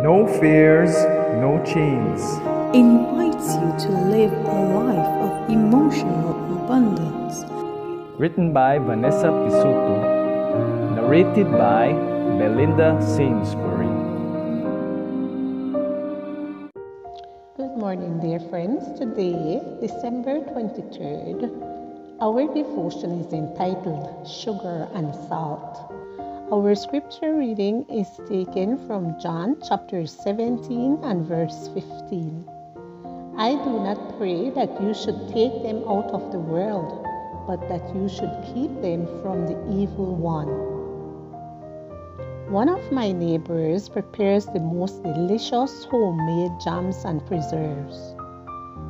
No fears, no chains. Invites you to live a life of emotional abundance. Written by Vanessa Pisuto. Narrated by Belinda Sainsbury. Good morning, dear friends. Today, December 23rd, our devotion is entitled Sugar and Salt. Our scripture reading is taken from John chapter 17 and verse 15. I do not pray that you should take them out of the world, but that you should keep them from the evil one. One of my neighbors prepares the most delicious homemade jams and preserves.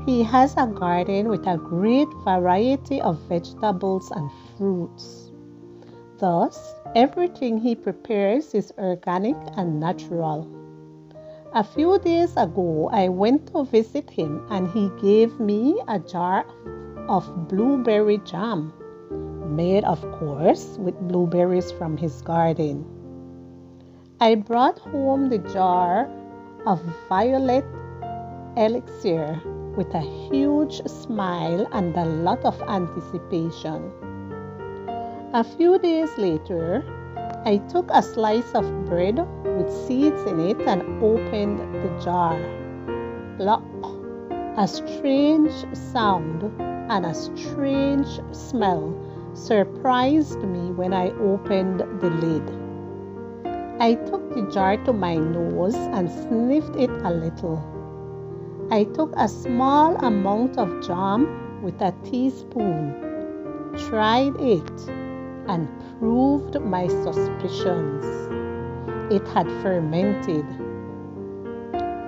He has a garden with a great variety of vegetables and fruits. Thus, everything he prepares is organic and natural. A few days ago, I went to visit him and he gave me a jar of blueberry jam, made of course with blueberries from his garden. I brought home the jar of violet elixir with a huge smile and a lot of anticipation. A few days later, I took a slice of bread with seeds in it and opened the jar. Plop! A strange sound and a strange smell surprised me when I opened the lid. I took the jar to my nose and sniffed it a little. I took a small amount of jam with a teaspoon, tried it, and proved my suspicions. It had fermented.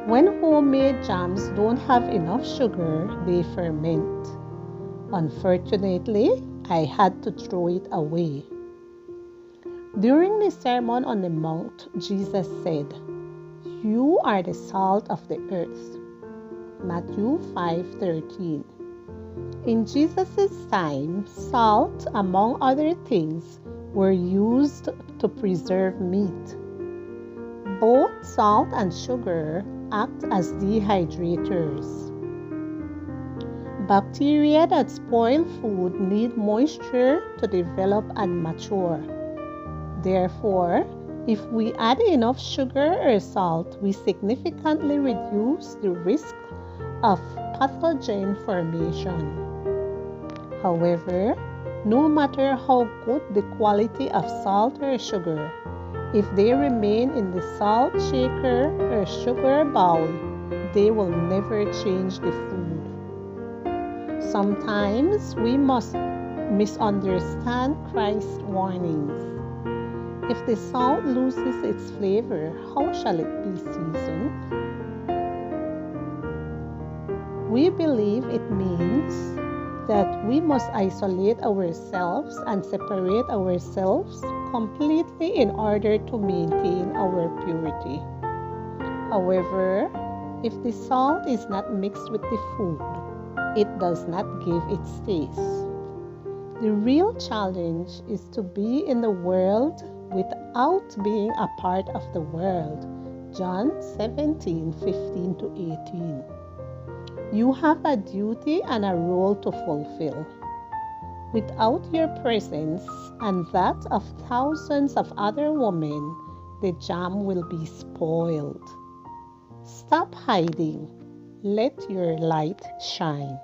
When homemade jams don't have enough sugar, they ferment. Unfortunately, I had to throw it away. During the Sermon on the Mount, Jesus said, "You are the salt of the earth." Matthew 5:13. In Jesus' time, salt, among other things, were used to preserve meat. Both salt and sugar act as dehydrators. Bacteria that spoil food need moisture to develop and mature. Therefore, if we add enough sugar or salt, we significantly reduce the risk of pathogen formation. However, no matter how good the quality of salt or sugar, if they remain in the salt shaker or sugar bowl, they will never change the food. Sometimes we must misunderstand Christ's warnings. If the salt loses its flavor, how shall it be seasoned? We believe it means that we must isolate ourselves and separate ourselves completely in order to maintain our purity. However, if the salt is not mixed with the food, it does not give its taste. The real challenge is to be in the world without being a part of the world. John 17:15-18. You have a duty and a role to fulfill. Without your presence and that of thousands of other women, the jam will be spoiled. Stop hiding. Let your light shine.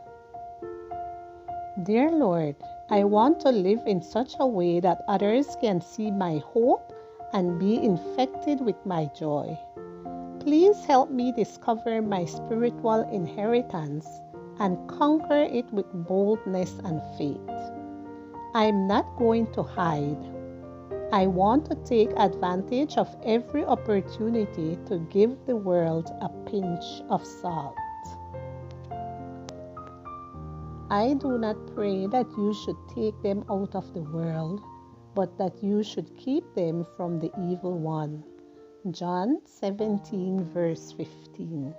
Dear Lord, I want to live in such a way that others can see my hope and be infected with my joy. Please help me discover my spiritual inheritance and conquer it with boldness and faith. I'm not going to hide. I want to take advantage of every opportunity to give the world a pinch of salt. I do not pray that you should take them out of the world, but that you should keep them from the evil one. John 17 verse 15.